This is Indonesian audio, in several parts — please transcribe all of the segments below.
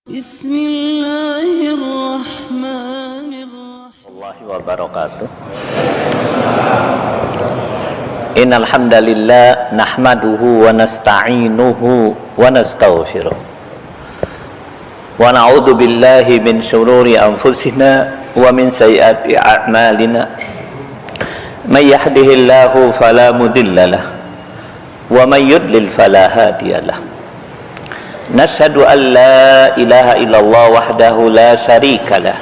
Bismillahirrahmanirrahim. Warahmatullahi wabarakatuh. Innal hamdalillah nahmaduhu wa nasta'inuhu wa nastaghfiruh. Wa na'udzu billahi min shururi anfusina wa min sayyiati a'malina. May yahdihillahu fala mudilla lahu wa may yudlil fala hadiya lahu. Nashhadu an la ilaha illallah wahdahu la syarika lah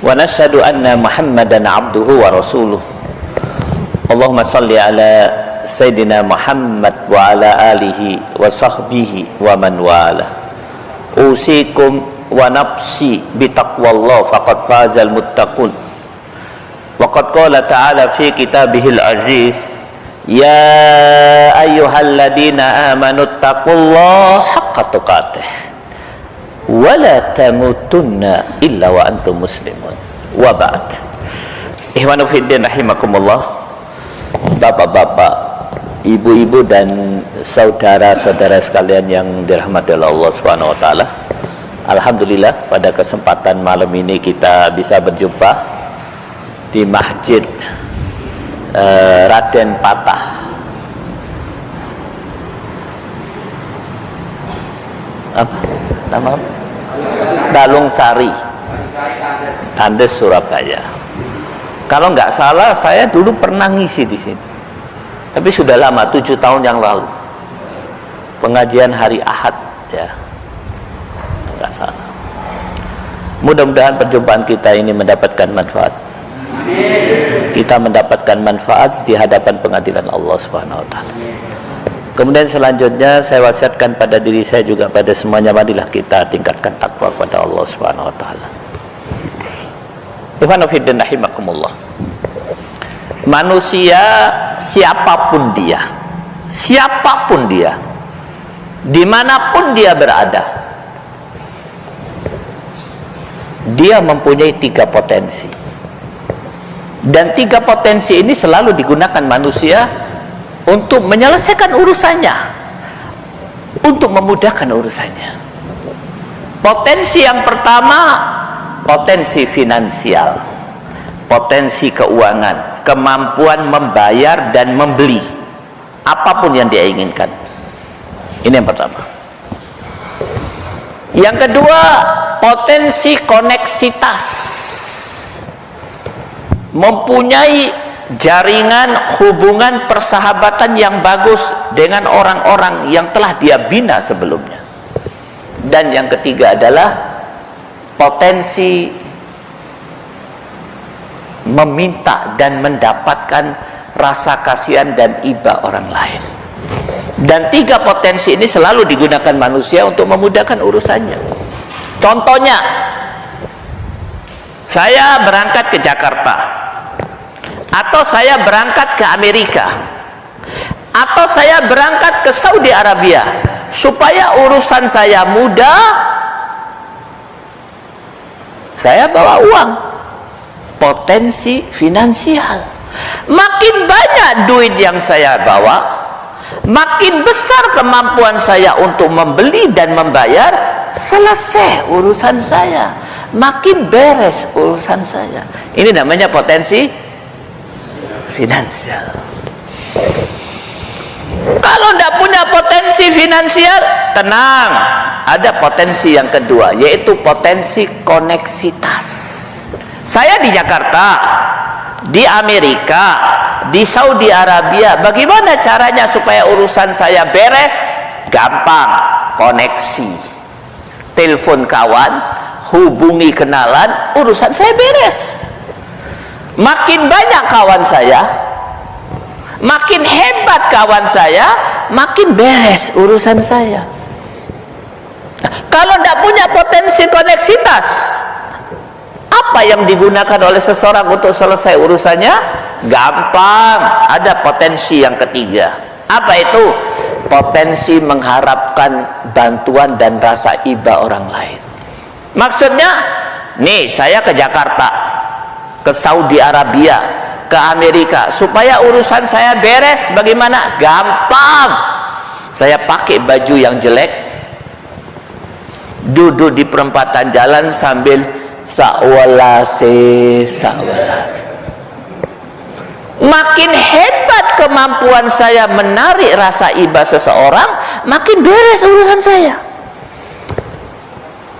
wa nashhadu anna Muhammadan abduhu wa rasuluh. Allahumma salli ala Sayyidina Muhammad wa ala alihi wa sahbihi wa man wala. Usikum wa nafsi bitaqwallah faqad fazal muttaqun. Wa qad qala ta'ala fi kitabihil aziz, ya ayyuhalladzina amanu taqullaha haqqa tuqatih wa la tamutunna illa wa antum muslimun. Wa ba'd. Ihwanu fiddin rahimakumullah, bapak-bapak, ibu-ibu dan saudara-saudara sekalian yang dirahmati oleh Allah Subhanahu wa taala. Alhamdulillah pada kesempatan malam ini kita bisa berjumpa di Masjid Raden Patah apa nama Dalung Sari, Andes, Surabaya. Kalau nggak salah saya dulu pernah ngisi di sini, tapi sudah lama, 7 tahun yang lalu, pengajian hari Ahad ya, nggak salah. Mudah-mudahan perjumpaan kita ini mendapatkan manfaat. Kita mendapatkan manfaat di hadapan pengadilan Allah Subhanahu wa taala. Kemudian selanjutnya saya wasiatkan pada diri saya juga pada semuanya, marilah kita tingkatkan takwa kepada Allah Subhanahu wa taala. Ibnu fiddin rahimakumullah. Manusia siapapun dia, dimanapun dia berada, dia mempunyai 3 potensi. Dan 3 potensi ini selalu digunakan manusia untuk menyelesaikan urusannya, untuk memudahkan urusannya. Potensi yang pertama, potensi finansial, potensi keuangan, kemampuan membayar dan membeli apapun yang dia inginkan. Ini yang pertama. Yang kedua, potensi koneksitas, mempunyai jaringan hubungan persahabatan yang bagus dengan orang-orang yang telah dia bina sebelumnya. Dan yang ketiga adalah potensi meminta dan mendapatkan rasa kasihan dan iba orang lain. Dan 3 potensi ini selalu digunakan manusia untuk memudahkan urusannya. Contohnya, saya berangkat ke Jakarta, atau saya berangkat ke Amerika, atau saya berangkat ke Saudi Arabia, supaya urusan saya mudah, saya bawa uang. Potensi finansial. Makin banyak duit yang saya bawa, makin besar kemampuan saya untuk membeli dan membayar, selesai urusan saya, makin beres urusan saya. Ini namanya potensi finansial. Kalau tidak punya potensi finansial, tenang, ada potensi yang kedua, yaitu potensi koneksitas. Saya di Jakarta, di Amerika, di Saudi Arabia, bagaimana caranya supaya urusan saya beres? Gampang, koneksi, telepon kawan, hubungi kenalan, urusan saya beres. Makin banyak kawan saya, makin hebat kawan saya, makin beres urusan saya. Nah, kalau tidak punya potensi koneksitas, apa yang digunakan oleh seseorang untuk selesai urusannya? Gampang, ada potensi yang ketiga. Apa itu? Potensi mengharapkan bantuan dan rasa iba orang lain. Maksudnya, nih saya ke Jakarta, ke Saudi Arabia, ke Amerika, supaya urusan saya beres. Bagaimana? Gampang. Saya pakai baju yang jelek, duduk di perempatan jalan sambil sakwalase. Makin hebat kemampuan saya menarik rasa iba seseorang, makin beres urusan saya.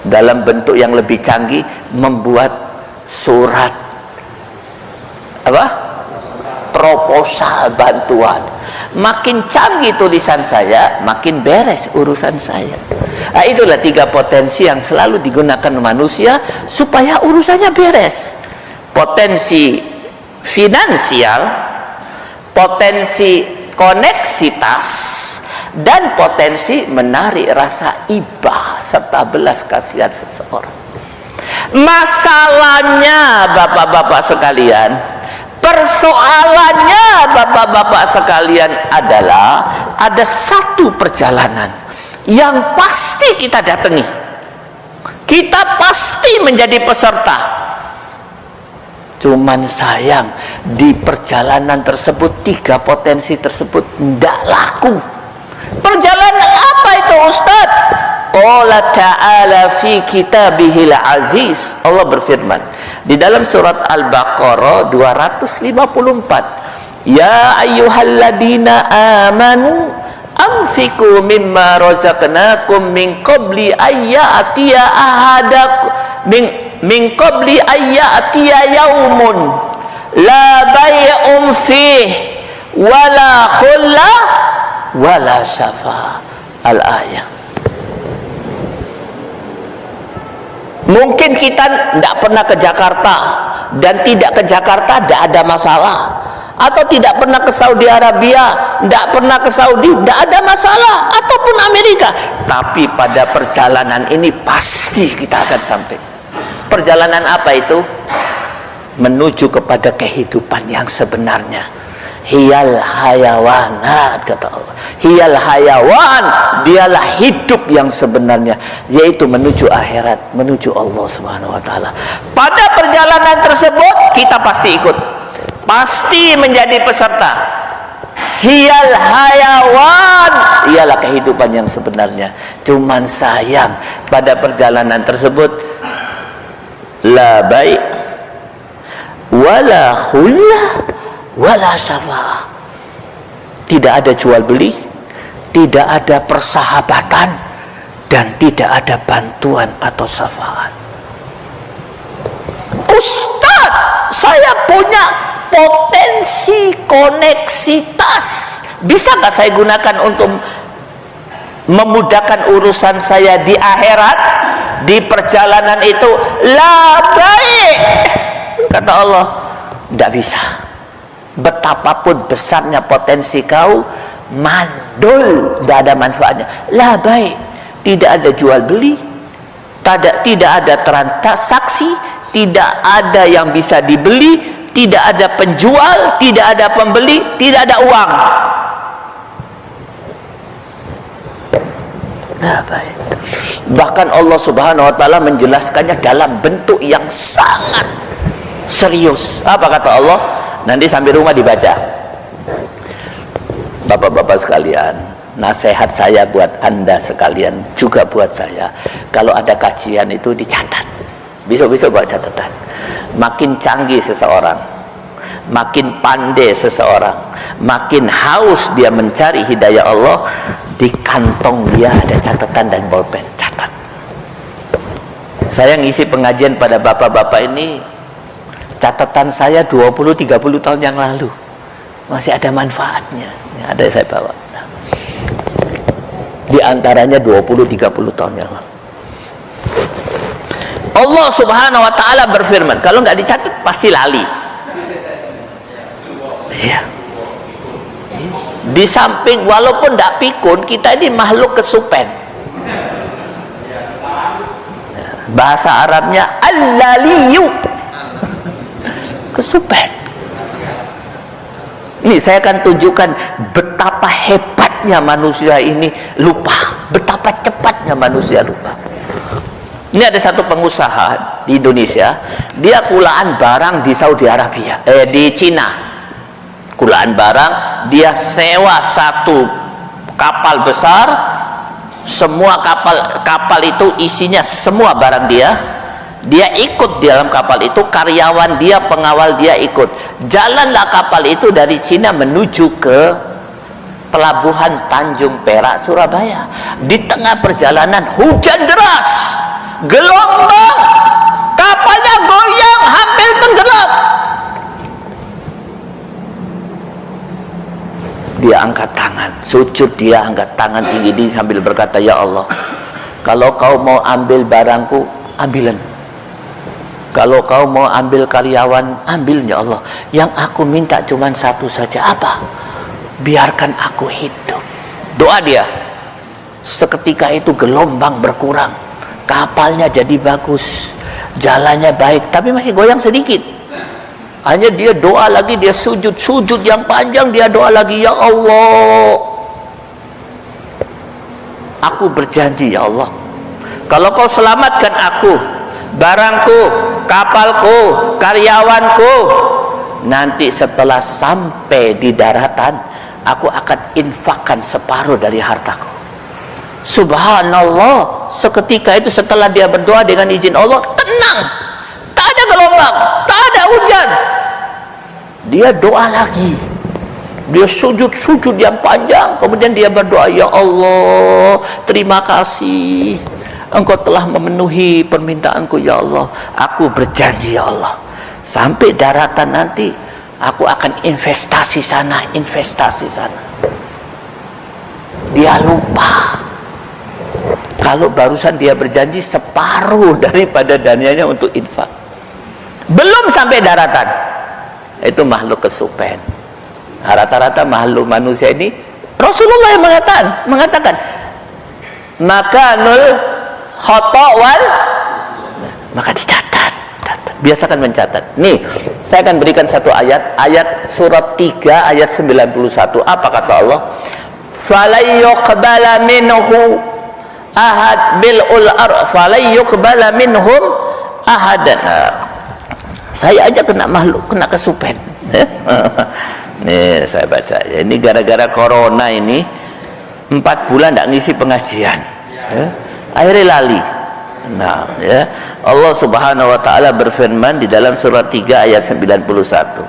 Dalam bentuk yang lebih canggih, membuat surat proposal bantuan. Makin canggih tulisan saya, makin beres urusan saya. Nah, itulah 3 potensi yang selalu digunakan manusia supaya urusannya beres. Potensi finansial, potensi koneksitas, dan potensi menarik rasa iba serta belas kasihan seseorang. Masalahnya bapak-bapak sekalian, persoalannya bapak-bapak sekalian adalah ada satu perjalanan yang pasti kita datangi, kita pasti menjadi peserta. Cuman sayang, di perjalanan tersebut 3 potensi tersebut tidak laku. Perjalanan apa itu Ustaz? Qala ta'ala fi kitabihil aziz. Allah berfirman di dalam surat Al-Baqarah 254, ya ayyuhalladzina amanu anfiqu mimma razaqnakum min qabli ayyatiya ahadakum min qabli ayyatiya yaumun la bay'un fih wala khulla wala syafa. Al-ayah. Mungkin kita tidak pernah ke Jakarta, dan tidak ke Jakarta tidak ada masalah, atau tidak pernah ke Saudi Arabia, tidak pernah ke Saudi, tidak ada masalah, ataupun Amerika. Tapi pada perjalanan ini pasti kita akan sampai. Perjalanan apa itu? Menuju kepada kehidupan yang sebenarnya. Hiyal hayawanat, kata Allah. Hiyal hayawan, dialah hidup yang sebenarnya, yaitu menuju akhirat, menuju Allah Subhanahu wa taala. Pada perjalanan tersebut kita pasti ikut, pasti menjadi peserta. Hiyal hayawan, ialah kehidupan yang sebenarnya. Cuman sayang, pada perjalanan tersebut la bai' wala khullah wala syafa'ah. Tidak ada jual beli, tidak ada persahabatan, dan tidak ada bantuan atau syafaat. Ustaz, saya punya potensi koneksitas, bisa nggak saya gunakan untuk memudahkan urusan saya di akhirat, di perjalanan itu? La baik, kata Allah, tidak bisa. Betapapun besarnya potensi kau, mandul, tidak ada manfaatnya. La baik, tidak ada jual beli, tidak ada transaksi, tidak ada yang bisa dibeli, tidak ada penjual, tidak ada pembeli, tidak ada uang. La baik. Bahkan Allah Subhanahu wa taala menjelaskannya dalam bentuk yang sangat serius. Apa kata Allah? Nanti sampai rumah dibaca. Bapak-bapak sekalian, nasihat saya buat Anda sekalian, juga buat saya, kalau ada kajian itu dicatat. Besok-besok buat catatan. Makin canggih seseorang, makin pandai seseorang, makin haus dia mencari hidayah Allah, di kantong dia ada catatan dan bolpen. Catat. Saya ngisi pengajian pada bapak-bapak ini, catatan saya 20-30 tahun yang lalu masih ada manfaatnya. Ya, ada yang saya bawa. Di antaranya 20-30 tahun yang lalu. Allah Subhanahu wa taala berfirman, kalau nggak dicatat pasti lali. Iya. Di samping walaupun tidak pikun, kita ini makhluk kesupen. Bahasa Arabnya al-laliyu, kesupen. Ini saya akan tunjukkan betapa hebatnya manusia ini lupa, betapa cepatnya manusia lupa. Ini ada satu pengusaha di Indonesia, dia kulaan barang di Saudi Arabia, di Cina. Kulaan barang, dia sewa satu kapal besar semua kapal itu isinya semua barang dia ikut di dalam kapal itu, karyawan dia, pengawal dia ikut. Jalanlah kapal itu dari Cina menuju ke pelabuhan Tanjung Perak, Surabaya. Di tengah perjalanan hujan deras, gelombang, kapalnya goyang, hampir tenggelam. Dia angkat tangan, sujud, dia angkat tangan tinggi sambil berkata, ya Allah, kalau kau mau ambil barangku, ambilan. Kalau kau mau ambil karyawan, ambil ya Allah. Yang aku minta cuma satu saja, apa? Biarkan aku hidup. Doa dia. Seketika itu gelombang berkurang, kapalnya jadi bagus, jalannya baik, tapi masih goyang sedikit. Hanya dia doa lagi, dia sujud yang panjang, dia doa lagi, ya Allah, aku berjanji ya Allah, kalau kau selamatkan aku, barangku, kapalku, karyawanku, nanti setelah sampai di daratan, aku akan infakkan separuh dari hartaku. Subhanallah, seketika itu setelah dia berdoa dengan izin Allah, tenang, tak ada gelombang, tak ada hujan. Dia doa lagi, dia sujud yang panjang, kemudian dia berdoa, ya Allah, terima kasih, Engkau telah memenuhi permintaanku ya Allah. Aku berjanji ya Allah, sampai daratan nanti aku akan investasi sana. Dia lupa kalau barusan dia berjanji separuh daripada dananya untuk infak. Belum sampai daratan, itu makhluk kesupen. Rata-rata makhluk manusia ini, Rasulullah yang mengatakan makanul khata' wal, maka dicatat. Biasakan mencatat. Nih, saya akan berikan satu ayat surat 3 ayat 91. Apa kata Allah? Falayyuqbala minhu ahad bil'ul falayyuqbala minhum ahadan. Saya aja kena makhluk, kena kesupen. Nih saya baca, ini gara-gara corona ini 4 bulan tidak ngisi pengajian, akhirnya lali. Nah, ya, Allah Subhanahu wa taala berfirman di dalam surat 3 ayat 91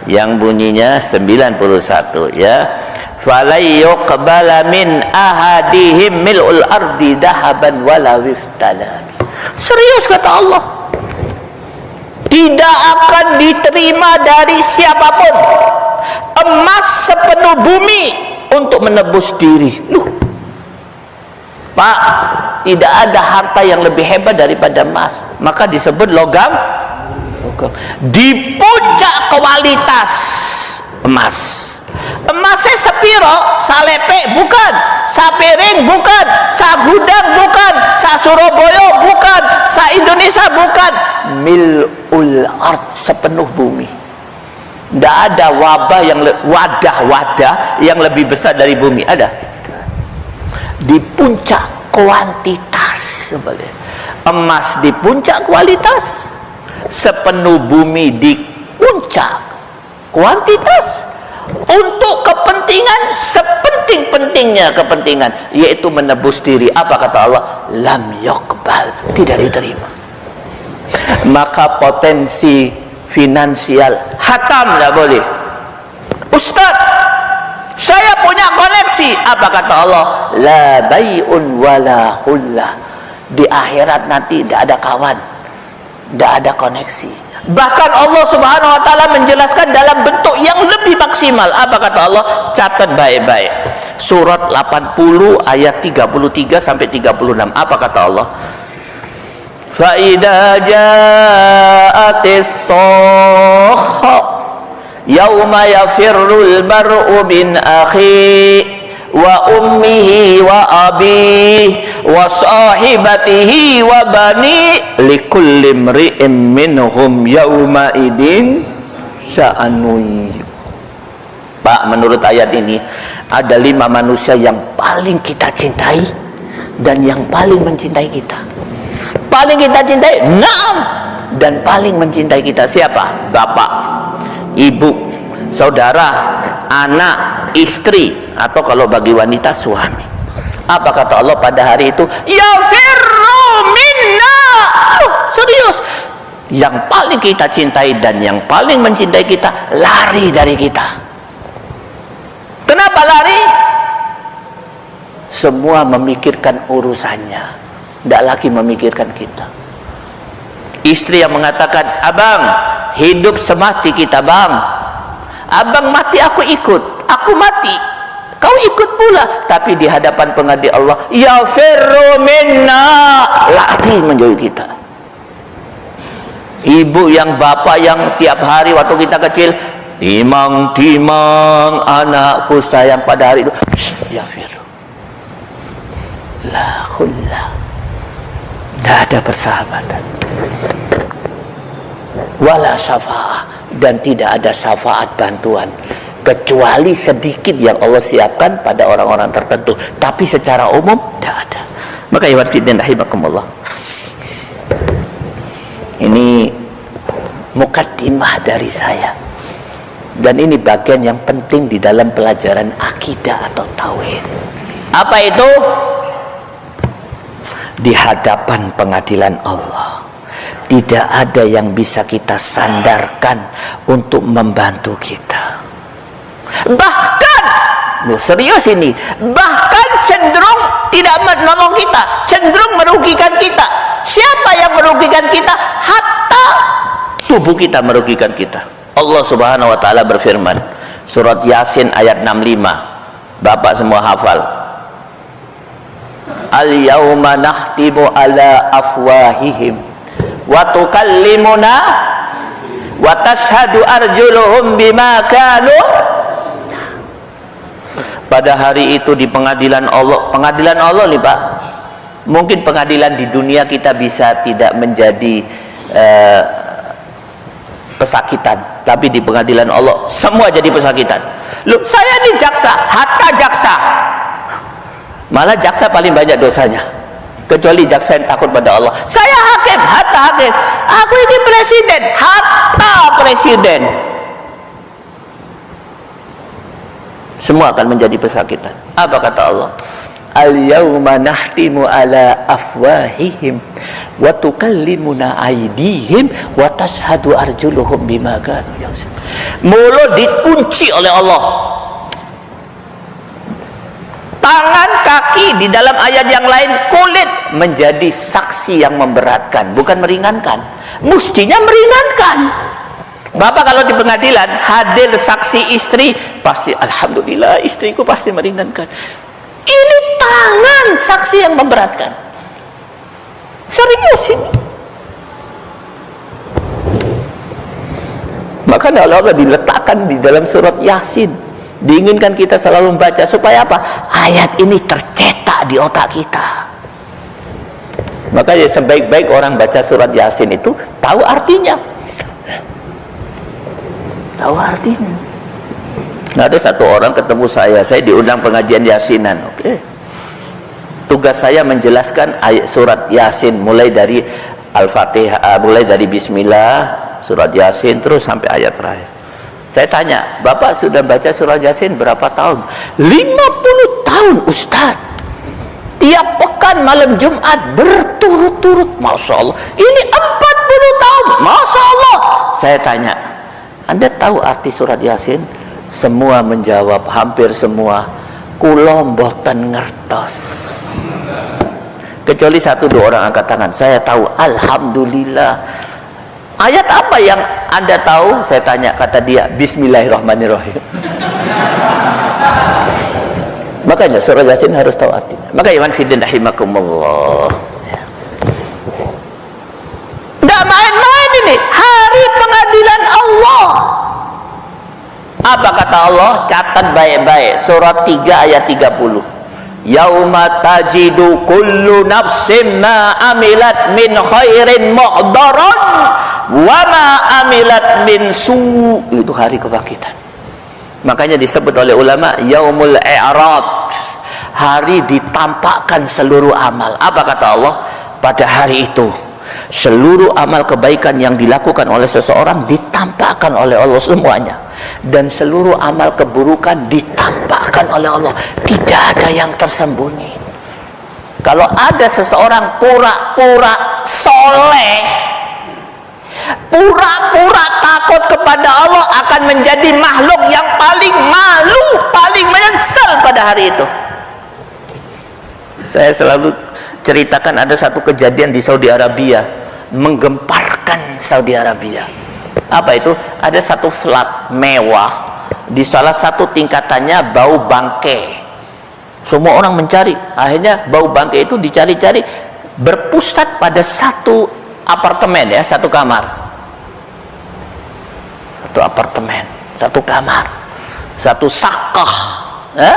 yang bunyinya 91, ya, falayyuqbala min ahadihim mil'ul ardi dahaban wala wiftala. Serius kata Allah, tidak akan diterima dari siapapun emas sepenuh bumi untuk menebus diri. Pak, tidak ada harta yang lebih hebat daripada emas, maka disebut logam. Di puncak kualitas emas, emasnya sepiro, salepe bukan, sapiring bukan, sagudang bukan, sa Surabaya bukan, sa Indonesia bukan, mil'ul ard, sepenuh bumi. Tidak ada wadah yang lebih besar dari bumi. Ada di puncak kuantitas, emas di puncak kualitas, sepenuh bumi di puncak kuantitas, untuk kepentingan sepenting-pentingnya kepentingan, yaitu menebus diri. Apa kata Allah? Lam yuqbal, tidak diterima. Maka potensi finansial hatam, tidak boleh. Ustaz, saya punya koneksi. Apa kata Allah? La bay'un wala khullah. Di akhirat nanti tidak ada kawan, tidak ada koneksi. Bahkan Allah Subhanahu wa taala menjelaskan dalam bentuk yang lebih maksimal. Apa kata Allah? Catat baik-baik. Surat 80 ayat 33 sampai 36. Apa kata Allah? Fa idza ja'atis sakha yauma yafirrul mar'u min akhi wa ummihi wa abihi wa sahibatihi wa bani likulli imri'in minhum yauma idin sya'anu. Pak, menurut ayat ini ada 5 manusia yang paling kita cintai dan yang paling mencintai kita. Paling kita cintai, naam, dan paling mencintai kita siapa? Bapak, ibu, saudara, anak, istri, atau kalau bagi wanita suami. Apa kata Allah pada hari itu? Yafirru minna. Serius. Yang paling kita cintai dan yang paling mencintai kita lari dari kita. Kenapa lari? Semua memikirkan urusannya, tidak lagi memikirkan kita. Istri yang mengatakan, abang hidup semati kita bang, abang mati aku ikut, aku mati kau ikut pula. Tapi di hadapan pengadi Allah, yafirru minna, lari menjauhi kita. Ibu yang bapak yang tiap hari waktu kita kecil, timang anakku sayang, pada hari itu yafirru la khullah, tidak ada persahabatan, wala syafa'ah, dan tidak ada syafaat bantuan kecuali sedikit yang Allah siapkan pada orang-orang tertentu, tapi secara umum tidak ada. Maka ya wafiddin rahimakumullah, ini mukaddimah dari saya, dan ini bagian yang penting di dalam pelajaran akidah atau tauhid. Apa itu? Di hadapan pengadilan Allah tidak ada yang bisa kita sandarkan untuk membantu kita. Bahkan, serius ini, bahkan cenderung tidak menolong kita, cenderung merugikan kita. Siapa yang merugikan kita? Hatta tubuh kita merugikan kita. Allah Subhanahu wa taala berfirman, surat Yasin ayat 65. Bapak semua hafal. Al-yawma nakhtimu ala afwahihim wa tukallimuna wa tashhadu arjuluhum bima kanu. Pada hari itu di pengadilan Allah nih Pak, mungkin pengadilan di dunia kita bisa tidak menjadi pesakitan, tapi di pengadilan Allah semua jadi pesakitan. Loh, saya ini jaksa, hatta jaksa, malah jaksa paling banyak dosanya, kecuali jaksa yang takut pada Allah. Saya hakim, hatta hakim. Aku ini presiden, hatta presiden. Semua akan menjadi pesakitan. Apa kata Allah? Al-yawma nahtimu ala afwahihim wa tukallimuna aydihim wa tashhadu arjuluhum bima kanu yaksibun. Mulut dikunci oleh Allah. Tangan, kaki, di dalam ayat yang lain kulit menjadi saksi yang memberatkan, bukan meringankan. Mestinya meringankan. Bapak kalau di pengadilan hadir saksi istri, pasti alhamdulillah istriku pasti meringankan. Ini tangan saksi yang memberatkan. Serius ini. Maka Allah diletakkan di dalam surat Yasin, diinginkan kita selalu membaca supaya apa? Ayat ini tercetak di otak kita. Maka ya sebaik-baik orang baca surat Yasin itu tahu artinya. Tahu artinya. Nah, ada satu orang ketemu saya diundang pengajian Yasinan. Oke. Tugas saya menjelaskan ayat surat Yasin mulai dari Al-Fatihah, mulai dari Bismillah, surat Yasin terus sampai ayat terakhir. Saya tanya, Bapak sudah baca surat Yasin berapa tahun? 50 tahun Ustaz. Tiap pekan malam Jumat berturut-turut. Masya Allah. Ini 40 tahun. Masya Allah. Saya tanya, Anda tahu arti surat Yasin? Semua menjawab, hampir semua, kula mboten ngertos. Kecuali satu dua orang angkat tangan. Saya tahu, alhamdulillah. Ayat apa yang Anda tahu? Saya tanya, kata dia, Bismillahirrahmanirrahim. Makanya surah Yasin harus tahu artinya. Maka iman fiddin rahimakumullah. Tidak main-main ini, hari pengadilan Allah. Apa kata Allah? Catat baik-baik, surat 3 ayat 30. Yauma tajidu kullu nafsin ma amilat min khairin muhdaran wa ma amilat min su'. Itu hari kebangkitan. Makanya disebut oleh ulama yaumul i'rad, hari ditampakkan seluruh amal. Apa kata Allah? Pada hari itu seluruh amal kebaikan yang dilakukan oleh seseorang ditampakkan oleh Allah semuanya, dan seluruh amal keburukan ditampakkan oleh Allah. Tidak ada yang tersembunyi. Kalau ada seseorang pura-pura soleh, pura-pura takut kepada Allah, akan menjadi makhluk yang paling malu, paling menyesal pada hari itu. Saya selalu ceritakan ada satu kejadian di Saudi Arabia, menggemparkan Saudi Arabia. Apa itu? Ada satu flat mewah, di salah satu tingkatannya bau bangkai. Semua orang mencari, akhirnya bau bangkai itu dicari-cari, berpusat pada satu apartemen, ya, satu kamar, satu apartemen, satu kamar, satu sakah, ya?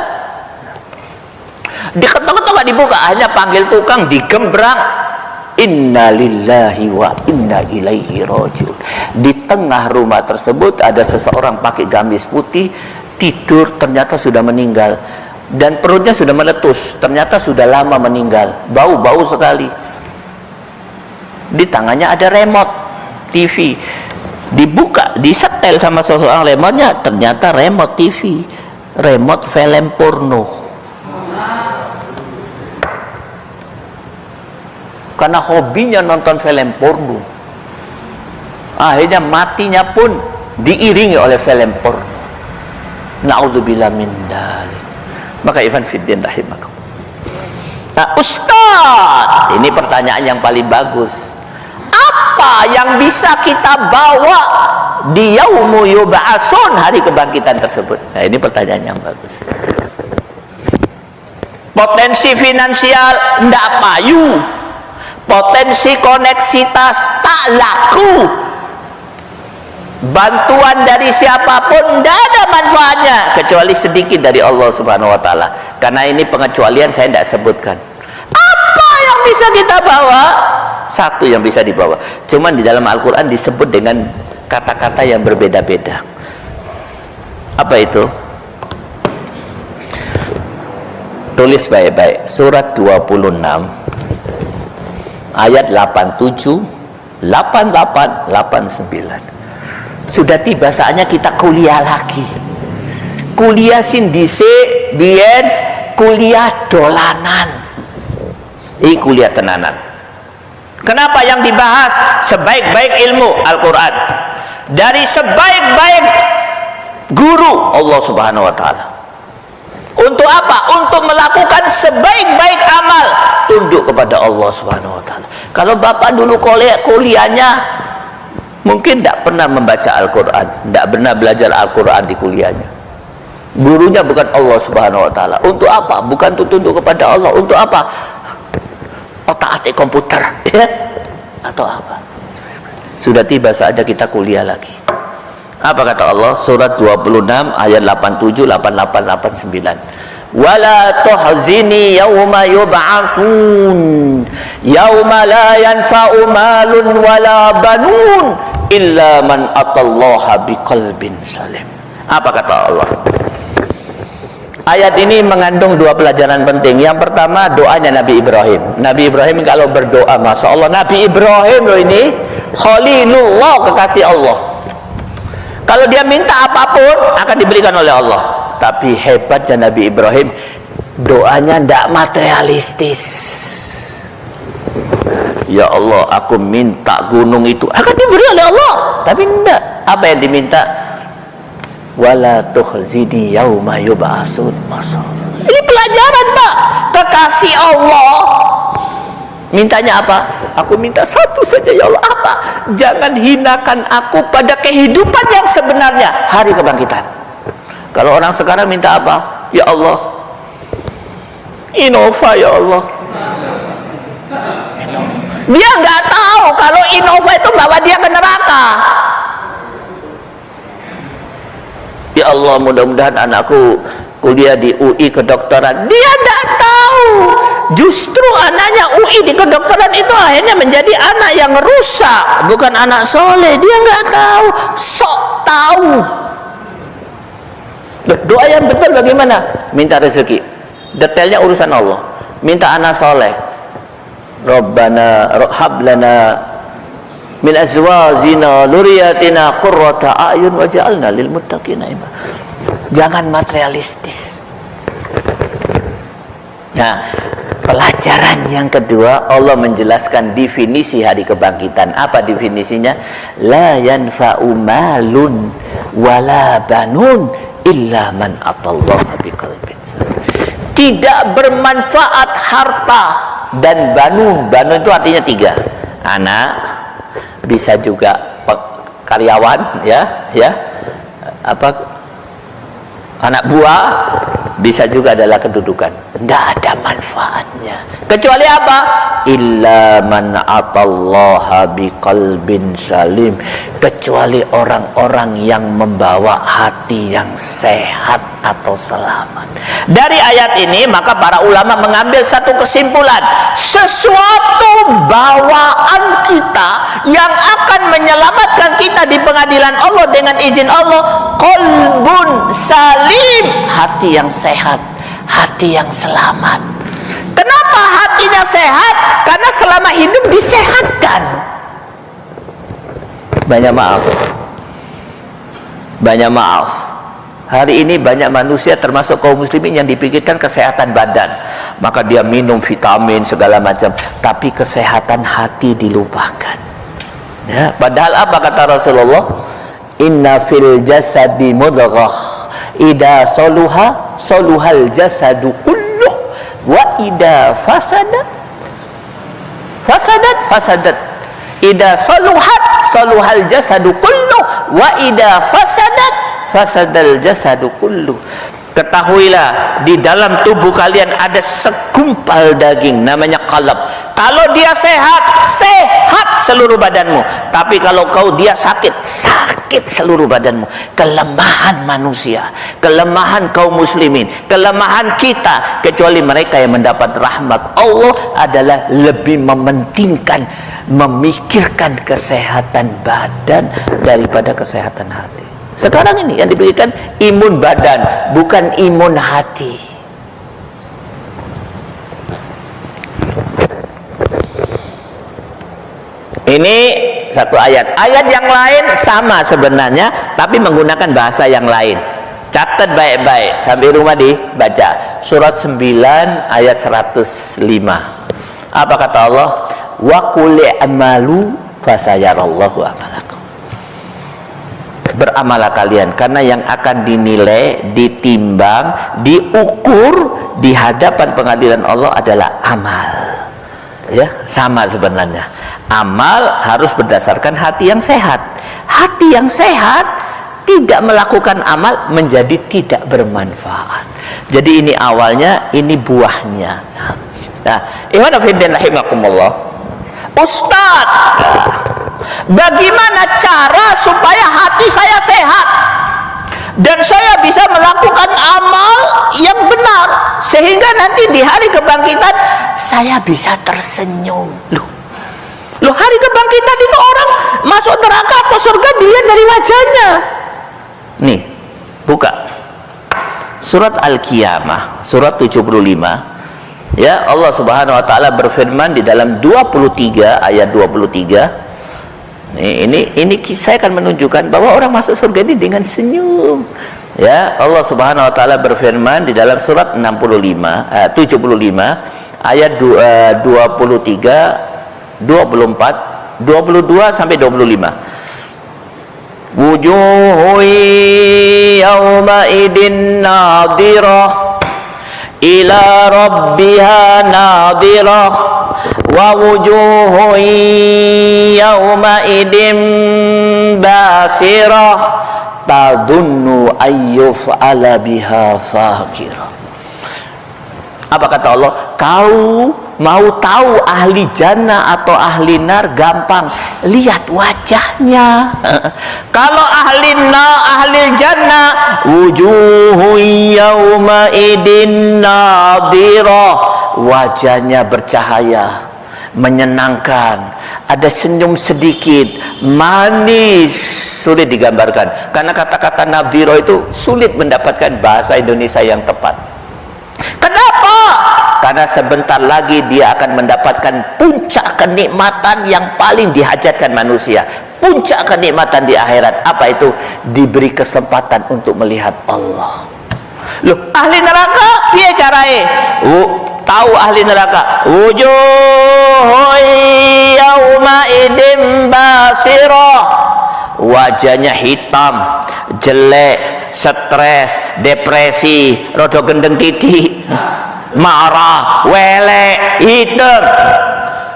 Diketok-ketok gak dibuka, akhirnya panggil tukang, digembrang. Inna lillahi wa inna ilaihi rajiun. Di tengah rumah tersebut ada seseorang pakai gamis putih, tidur, ternyata sudah meninggal, dan perutnya sudah meletus, ternyata sudah lama meninggal, bau-bau sekali. Di tangannya ada remote TV, dibuka, disetel sama seseorang remote-nya, ternyata remote TV, remote film porno. Karena hobinya nonton film porno, akhirnya matinya pun diiringi oleh film porno. Na'udzubillah min dzalik. Maka ikhwan fiddin rahimakumullah. Nah, Ustaz, ini pertanyaan yang paling bagus. Apa yang bisa kita bawa di yaumu yub'atsun, hari kebangkitan tersebut? Nah, ini pertanyaan yang bagus. Potensi finansial ndak payu, potensi koneksitas tak laku, bantuan dari siapapun tidak ada manfaatnya kecuali sedikit dari Allah Subhanahu wa taala. Karena ini pengecualian, saya tidak sebutkan. Apa yang bisa kita bawa? Satu yang bisa dibawa, cuman di dalam Al-Quran disebut dengan kata-kata yang berbeda-beda. Apa itu? Tulis baik-baik, surat 26 ayat 87, 88, 89. Sudah tiba saatnya kita kuliah lagi. Kuliah sindise bien kuliah dolanan. Ini kuliah tenanan. Kenapa yang dibahas sebaik-baik ilmu Al-Quran, dari sebaik-baik guru Allah Subhanahu wa taala. Untuk apa? Untuk melakukan sebaik-baik amal, tunduk kepada Allah Subhanahu wa taala. Kalau Bapak dulu kuliahnya mungkin tidak pernah membaca Al-Quran, tidak pernah belajar Al-Quran di kuliahnya, gurunya bukan Allah Subhanahu wa taala. Untuk apa? Bukan untuk tunduk kepada Allah. Untuk apa? Otak-atik komputer, ya? Atau apa? Sudah tiba saatnya kita kuliah lagi. Apa kata Allah? Surat 26 ayat 87, 88, 89. Wala tuhzini yauma yub'atsun yauma la yanfa'u malun wala banun illa man atallaha biqalbin salim. Apa kata Allah? Ayat ini mengandung dua pelajaran penting. Yang pertama, doanya Nabi Ibrahim. Nabi Ibrahim kalau berdoa, Masya Allah, Nabi Ibrahim loh ini Khalilullah, kekasih Allah. Kalau dia minta apapun akan diberikan oleh Allah. Tapi hebatnya Nabi Ibrahim, doanya tidak materialistis. Ya Allah, aku minta gunung itu, akan diberi oleh Allah. Tapi tidak. Apa yang diminta? Wala tukhzini yauma yub'atsun. Ini pelajaran, Pak. Kekasih Allah mintanya apa? Aku minta satu saja, ya Allah. Apa? Jangan hinakan aku pada kehidupan yang sebenarnya, hari kebangkitan. Kalau orang sekarang minta apa? Ya Allah, Innova, ya Allah. Dia nggak tahu kalau Innova itu bawa dia ke neraka. Ya Allah, mudah-mudahan anakku kuliah di UI kedokteran. Dia tidak tahu, justru anaknya UI di kedokteran itu akhirnya menjadi anak yang rusak, bukan anak soleh. Dia nggak tahu, sok tahu. Doa yang betul bagaimana? Minta rezeki, detailnya urusan Allah. Minta anak soleh. Rabbana hablana min azwajina dzurriyyatina qurrata a'yun waj'alna lil muttaqina imama. Jangan materialistis. Nah, Pelajaran yang kedua, Allah menjelaskan definisi hari kebangkitan. Apa definisinya? La yanfa'u malun wala banun illa man atallaha biqalbin salim. Tidak bermanfaat harta dan banun. Banun itu artinya 3. Anak, bisa juga karyawan, anak buah, bisa juga adalah kedudukan. Tidak ada manfaatnya kecuali apa? Illa man atallaha biqalbin salim, kecuali orang-orang yang membawa hati yang sehat atau selamat. Dari ayat ini maka para ulama mengambil satu kesimpulan, sesuatu bawaan kita yang akan menyelamatkan kita di pengadilan Allah dengan izin Allah, qalbun salim, hati yang sehat, hati yang selamat. Kenapa hatinya sehat? Karena selama hidup disehatkan. Banyak maaf, hari ini banyak manusia termasuk kaum muslimin yang dipikirkan kesehatan badan, maka dia minum vitamin segala macam, tapi kesehatan hati dilupakan. Ya, padahal apa kata Rasulullah? Inna fil jasadi mudghah idza saluha saluhal jasadu kulluh wa idza fasadat idza saluhat saluhal jasadu kulluh wa idza fasadal jasadu kulluh. Ketahuilah, di dalam tubuh kalian ada segumpal daging namanya qalb. Kalau dia sehat, sehat seluruh badanmu. Tapi kalau dia sakit, sakit seluruh badanmu. Kelemahan manusia, kelemahan kaum muslimin, kelemahan kita, kecuali mereka yang mendapat rahmat Allah, adalah lebih mementingkan, memikirkan kesehatan badan daripada kesehatan hati. Sekarang ini yang dipikirkan imun badan, bukan imun hati. Ini satu ayat. Ayat yang lain sama sebenarnya, tapi menggunakan bahasa yang lain. Catat baik-baik, sampai rumah dibaca. Surat 9 ayat 105. Apa kata Allah? Wa qul i'malu fasayarallahu amalakum. Beramalah kalian, karena yang akan dinilai, ditimbang, diukur di hadapan pengadilan Allah adalah amal. Ya, sama sebenarnya. Amal harus berdasarkan hati yang sehat. Hati yang sehat tidak melakukan amal menjadi tidak bermanfaat. Jadi ini awalnya, ini buahnya. Nah, ikhwan fillah rahimakumullah. Ustaz, bagaimana cara supaya hati saya sehat dan saya bisa melakukan amal yang benar sehingga nanti di hari kebangkitan saya bisa tersenyum? Loh, hari kebangkitan itu orang masuk neraka atau surga dilihat dari wajahnya. Nih, buka surat Al-Qiyamah, surat 75. Ya, Allah Subhanahu wa taala berfirman di dalam 23 ayat 23. Ini saya akan menunjukkan bahwa orang masuk surga ini dengan senyum. Ya, Allah Subhanahu wa taala berfirman di dalam surat 75 ayat 23, 24, 22 sampai 25. Wujuhu yawma idin nadhirah ila rabbiha nadhirah wa wujuhun yawma idin basirah tadunnu ayyuf'ala biha fakirah. Apa kata Allah? Kau mau tahu ahli jannah atau ahli nar? Gampang, lihat wajahnya. Kalau ahli jannah, wujuhu yawma idin nadhirah, wajahnya bercahaya, menyenangkan, ada senyum sedikit, manis. Sulit digambarkan karena kata-kata nadhirah itu sulit mendapatkan bahasa Indonesia yang tepat. Kenapa? Karena sebentar lagi dia akan mendapatkan puncak kenikmatan yang paling dihajatkan manusia. Puncak kenikmatan di akhirat. Apa itu? Diberi kesempatan untuk melihat Allah. Loh, ahli neraka piye carae? tahu ahli neraka, wujuhun yauma idim basirah, wajahnya hitam, jelek, stres, depresi, rodo gendeng titik, marah, welek, hitam.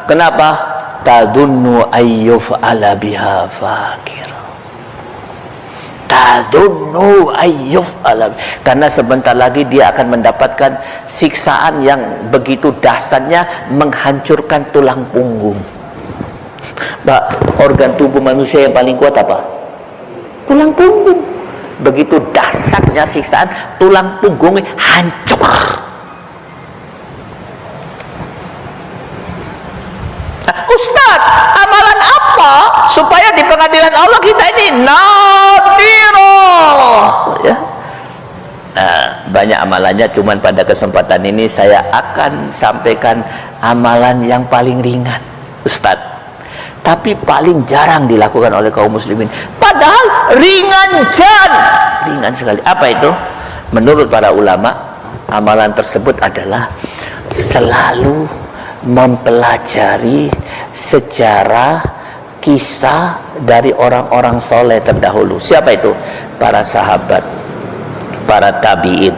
Kenapa? Tadunnu ayyuf ala biha fakir. Tadunnu ayyuf ala, karena sebentar lagi dia akan mendapatkan siksaan yang begitu dahsyatnya, menghancurkan tulang punggung. Mbak, organ tubuh manusia yang paling kuat apa? Tulang punggung. Begitu dahsyatnya siksaan, tulang punggungnya hancur. Ustaz, amalan apa supaya di pengadilan Allah kita ini nadiro? Ya. Banyak amalannya, cuman pada kesempatan ini saya akan sampaikan amalan yang paling ringan, Ustaz, tapi paling jarang dilakukan oleh kaum muslimin. Padahal ringan sekali. Apa itu? Menurut para ulama, amalan tersebut adalah selalu mempelajari sejarah kisah dari orang-orang soleh terdahulu. Siapa itu? Para sahabat, para tabi'in,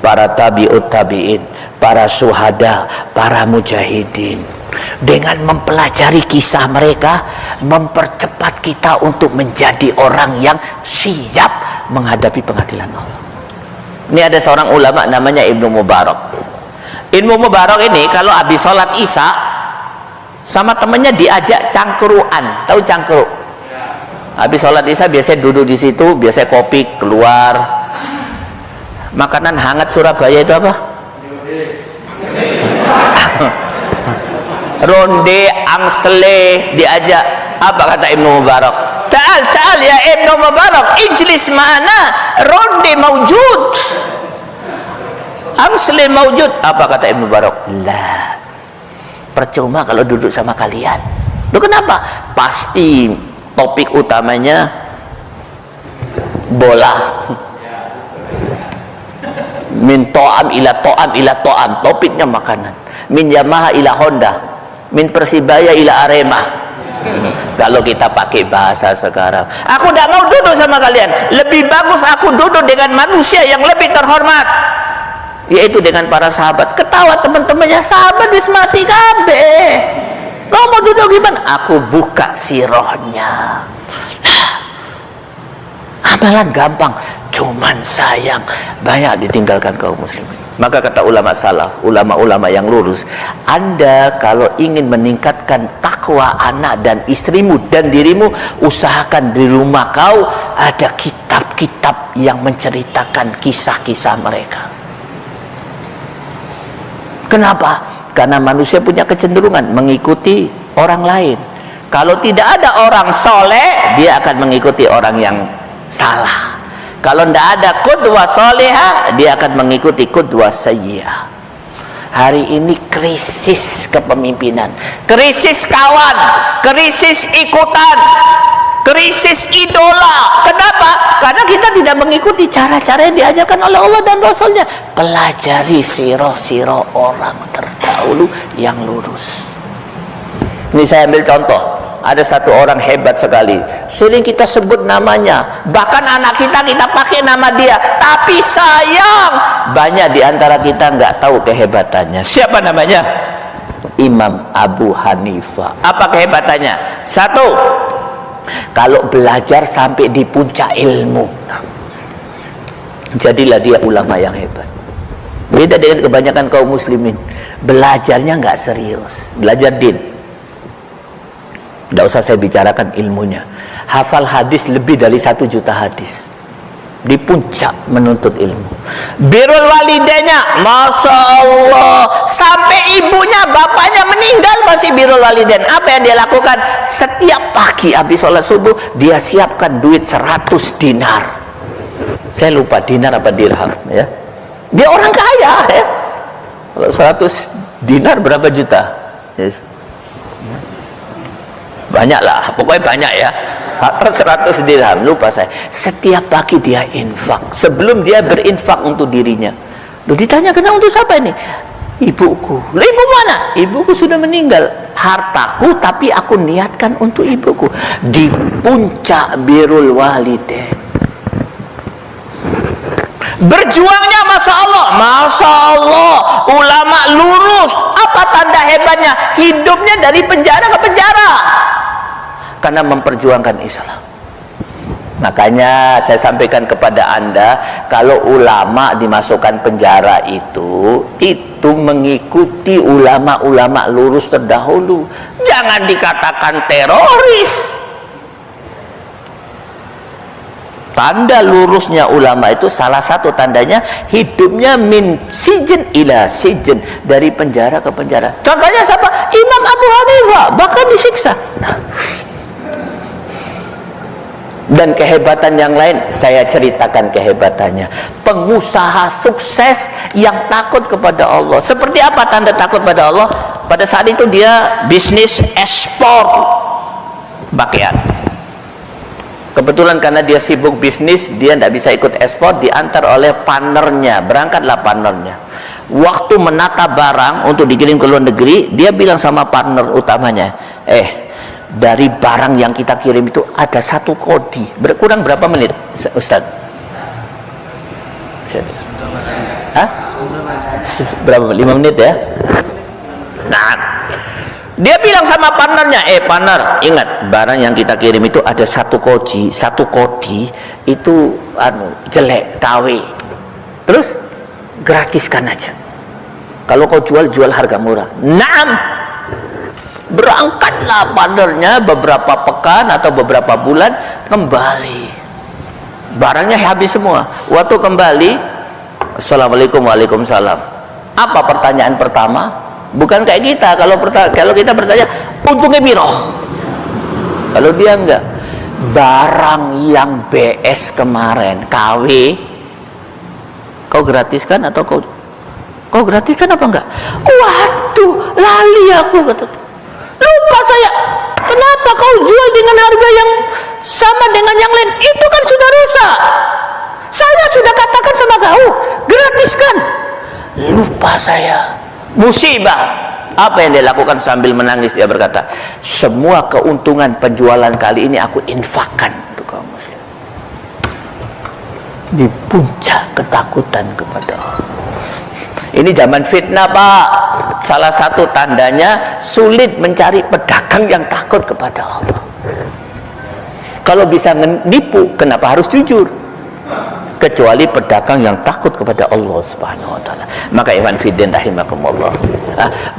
para tabi'ut tabi'in, para syuhada, para mujahidin. Dengan mempelajari kisah mereka, mempercepat kita untuk menjadi orang yang siap menghadapi pengadilan Allah. Ini ada seorang ulama namanya Ibnu Mubarak. Ibnu Mubarak ini kalau habis sholat isya sama temennya diajak cangkruan. Tahu cangkruk? Habis sholat isya biasanya duduk di situ, biasanya kopi keluar. Makanan hangat Surabaya itu apa? Ronde, angsle, diajak. Apa kata Ibnu Mubarak? Ta'al ya Ibnu Mubarak, ijlis mana? Ronde maujud, angsle maujud. Apa kata Ibnu Mubarak? Lah, percuma kalau duduk sama kalian. Loh, kenapa? Pasti topik utamanya bola. Min to'am ila to'am ila to'am, topiknya makanan. Min Yamaha ila Honda, min Persibaya ila Arema. Kalau kita pakai bahasa sekarang, aku tidak mau duduk sama kalian. Lebih bagus aku duduk dengan manusia yang lebih terhormat, yaitu dengan para sahabat. Ketawa teman-temannya, sahabat wis mati kabeh, kau mau duduk gimana? Aku buka sirohnya. Nah, amalan gampang, cuman sayang banyak ditinggalkan kaum muslimin. Maka kata ulama salaf, ulama-ulama yang lurus, Anda kalau ingin meningkatkan takwa anak dan istrimu dan dirimu, usahakan di rumah kau ada kitab-kitab yang menceritakan kisah-kisah mereka. Kenapa? Karena manusia punya kecenderungan mengikuti orang lain. Kalau tidak ada orang soleh, dia akan mengikuti orang yang salah. Kalau tidak ada qudwah soleha, dia akan mengikuti qudwah sayyi'ah. Hari ini krisis kepemimpinan, krisis kawan, krisis ikutan, krisis idola. Kenapa? Karena kita tidak mengikuti cara-cara yang diajarkan oleh Allah dan Rasulnya. Pelajari sirah-sirah orang terdahulu yang lurus. Ini saya ambil contoh. Ada satu orang hebat sekali, sering kita sebut namanya, bahkan anak kita pakai nama dia, tapi sayang banyak di antara kita nggak tahu kehebatannya. Siapa namanya? Imam Abu Hanifah. Apa kehebatannya? Satu, kalau belajar sampai di puncak ilmu, jadilah dia ulama yang hebat. Beda dengan kebanyakan kaum muslimin, belajarnya nggak serius, belajar din. Tidak usah saya bicarakan ilmunya. Hafal hadis lebih dari 1 juta hadis. Di puncak menuntut ilmu. Birrul walidaynya, Masya Allah, sampai ibunya, bapaknya meninggal masih birrul walidain. Apa yang dia lakukan? Setiap pagi habis sholat subuh, dia siapkan duit 100 dinar. Saya lupa dinar apa dirham, ya. Dia orang kaya, ya. Kalau 100 dinar berapa juta? Yes. Banyak lah, pokoknya banyak ya. 100 dirham, lupa saya. Setiap pagi dia infak. Sebelum dia berinfak untuk dirinya, loh, ditanya kenapa untuk siapa ini? Ibuku. Lah, ibu mana? Ibuku sudah meninggal. Hartaku tapi aku niatkan untuk ibuku. Di puncak birrul walidain. Berjuangnya Masya Allah, ulama lurus. Apa tanda hebatnya? Hidupnya dari penjara ke penjara karena memperjuangkan Islam. Makanya saya sampaikan kepada Anda, kalau ulama dimasukkan penjara itu mengikuti ulama-ulama lurus terdahulu. Jangan dikatakan teroris. Tanda lurusnya ulama itu salah satu tandanya hidupnya min sijen ila sijen, dari penjara ke penjara. Contohnya siapa? Imam Abu Hanifah bahkan disiksa. Nah, dan kehebatan yang lain saya ceritakan kehebatannya. Pengusaha sukses yang takut kepada Allah. Seperti apa tanda takut pada Allah? Pada saat itu dia bisnis ekspor pakaian. Kebetulan karena dia sibuk bisnis, dia tidak bisa ikut ekspor, diantar oleh partnernya. Berangkatlah partnernya. Waktu menata barang untuk dikirim ke luar negeri, dia bilang sama partner utamanya, dari barang yang kita kirim itu ada satu kodi. Berkurang berapa menit, Ustaz? Hah? Berapa? 5 menit ya? Nah, dia bilang sama partnernya, partner, ingat, barang yang kita kirim itu ada satu kodi itu jelek, KW. Terus gratiskan aja. Kalau kau jual harga murah. Naam. Berangkatlah partnernya beberapa pekan atau beberapa bulan, kembali. Barangnya habis semua. Waktu kembali, Assalamualaikum, waalaikumsalam. Apa pertanyaan pertama? Bukan kayak kita, kalau kita bertanya untungnya biro. Kalau dia enggak, barang yang BS kemarin KW kau gratiskan atau kau gratiskan apa enggak? Waduh, lali aku, kata. Lupa saya. Kenapa kau jual dengan harga yang sama dengan yang lain? Itu kan sudah rusak. Saya sudah katakan sama kau, gratiskan. Lupa saya. Musibah. Apa yang dia lakukan sambil menangis? Dia berkata, semua keuntungan penjualan kali ini aku infakkan untuk kaum muslim. Di puncak ketakutan kepada Allah. Ini zaman fitnah, Pak. Salah satu tandanya sulit mencari pedagang yang takut kepada Allah. Kalau bisa menipu, kenapa harus jujur? Kecuali pedagang yang takut kepada Allah Subhanahu wa taala. Maka iman fiddin rahimakumullah.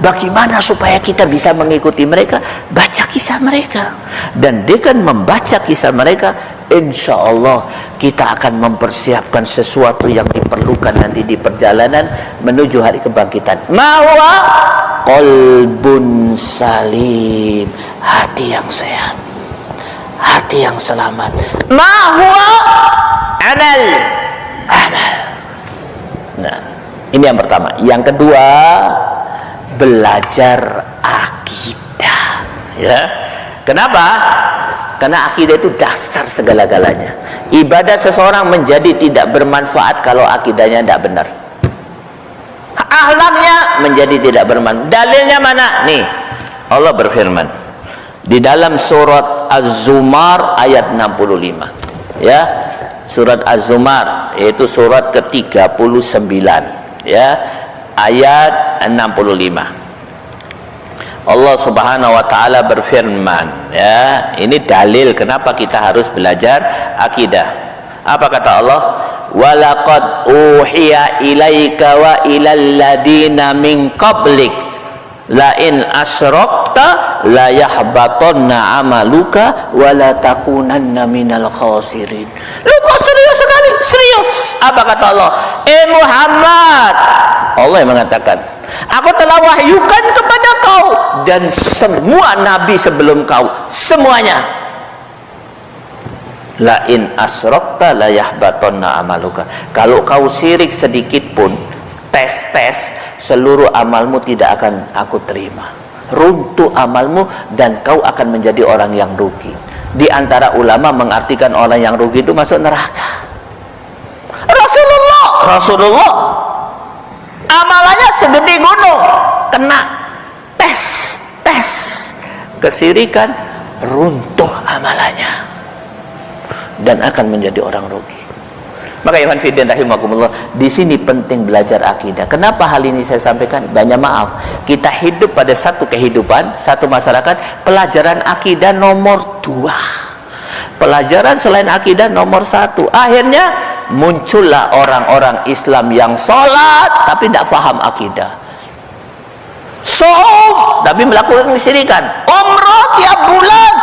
Bagaimana supaya kita bisa mengikuti mereka? Baca kisah mereka. Dan dengan membaca kisah mereka, insya Allah kita akan mempersiapkan sesuatu yang diperlukan nanti di perjalanan menuju hari kebangkitan. Mawa qalbun salim, hati yang sehat, hati yang selamat. Mawa amal. Nah, ini yang pertama. Yang kedua, belajar akidah. Ya, kenapa? Karena akidah itu dasar segala-galanya. Ibadah seseorang menjadi tidak bermanfaat kalau akidahnya tidak benar. Akhlaknya menjadi tidak bermanfaat. Dalilnya mana? Nih, Allah berfirman di dalam surat Az-Zumar ayat 65. Ya, surat Az-Zumar yaitu surat ke-39, ya, ayat 65. Allah Subhanahu wa taala berfirman, ya, ini dalil kenapa kita harus belajar akidah. Apa kata Allah? Walaqad uhiya ilaika wa ilal ladina min qablik la in asyrakta la yahbatanna amaluka wa la takunanna minal khasirin. Lupa, serius sekali, serius. Apa kata Allah? Muhammad, Allah yang mengatakan, aku telah wahyukan kepada kau dan semua nabi sebelum kau, semuanya, la in asyrakta la yahbatanna amaluka. Kalau kau syirik sedikit pun, tes seluruh amalmu tidak akan aku terima, runtuh amalmu dan kau akan menjadi orang yang rugi. Di antara ulama mengartikan orang yang rugi itu masuk neraka. Rasulullah amalannya segede gunung, kena tes kesirikan, runtuh amalannya dan akan menjadi orang rugi. Maka ikhwan fillah rahimakumullah, di sini penting belajar akidah. Kenapa hal ini saya sampaikan? Banyak maaf, kita hidup pada satu kehidupan, satu masyarakat, pelajaran akidah nomor 2, pelajaran selain akidah nomor 1. Akhirnya muncullah orang-orang Islam yang sholat tapi tidak faham akidah, sholat tapi melakukan kesyirikan, umrah tiap bulan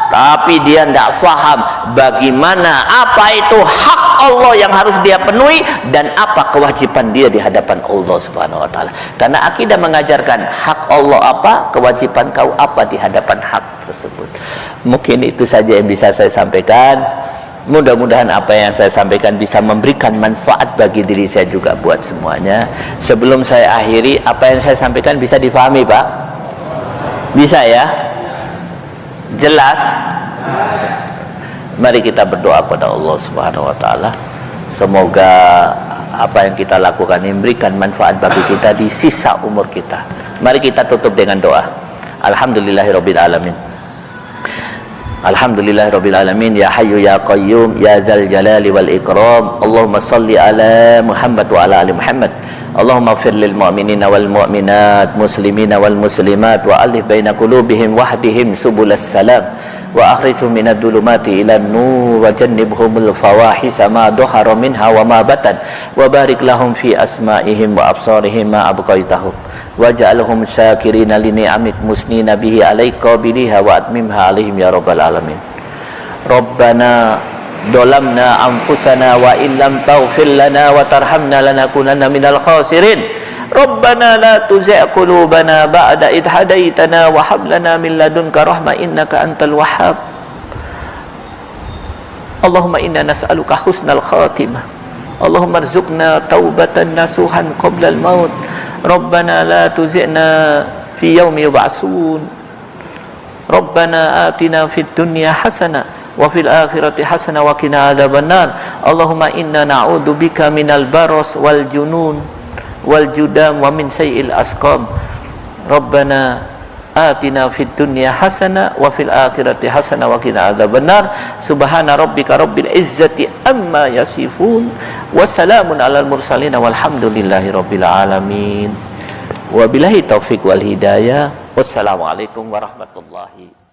tapi dia tidak faham bagaimana apa itu hak Allah yang harus dia penuhi dan apa kewajiban dia di hadapan Allah Subhanahu wa taala. Karena akidah mengajarkan hak Allah apa, kewajiban kau apa di hadapan hak tersebut. Mungkin itu saja yang bisa saya sampaikan. Mudah-mudahan apa yang saya sampaikan bisa memberikan manfaat bagi diri saya juga buat semuanya. Sebelum saya akhiri, apa yang saya sampaikan bisa difahami, Pak? Bisa ya? Jelas? Mari kita berdoa pada Allah Subhanahu wa taala. Semoga apa yang kita lakukan ini memberikan manfaat bagi kita di sisa umur kita. Mari kita tutup dengan doa. Alhamdulillahirabbil alamin. Alhamdulillahirabbil alamin, ya hayyu ya qayyum ya dzal jalali wal ikram. Allahumma shalli ala Muhammad wa ala ali Muhammad. Allahumma ighfir lil mu'minina wal mu'minat, muslimina wal muslimat, wa alif baina qulubihim wahdihim subulas salam, wa akhrijhum minadh dhulumati ilan nur, wa jannibhumul fawahisha ma dhahara minha wa ma batan, wa barik lahum fi asma'ihim wa absarihim ma abqaitahum, waj'alhum syakirina li ni'amik musnina bihi alaika biliha wa atmimha alaihim ya rabbal alamin. Rabbana dolamna anfusana wa illam taghfir lana wa tarhamna lanakunanna minal khasirin. Rabbana la tuzigh qulubana ba'da idh hadaitana wa hab lana min ladunka rahmah innaka antal wahhab. Allahumma inna nas'aluka husnal khatimah. Allahumma arzuqna taubatan nasuhan qabla al-maut. Rabbana la tuzighna fi yaumi yub'atsun. Rabbana atina fid dunya hasanah wa fil akhirati hasanah wa qina adzabannar. Allahumma inna na'udzubika minal baras wal junun wal judam wa min sayyi'il asqam. Rabbana atina fid dunya hasanah wa fil akhirati hasanah wa qina adzabannar. Subhana rabbika rabbil izzati amma yasifun wa salamun alal mursalin walhamdulillahi rabbil alamin. Wabillahi taufiq wal hidayah. Wassalamualaikum warahmatullahi wabarakatuh.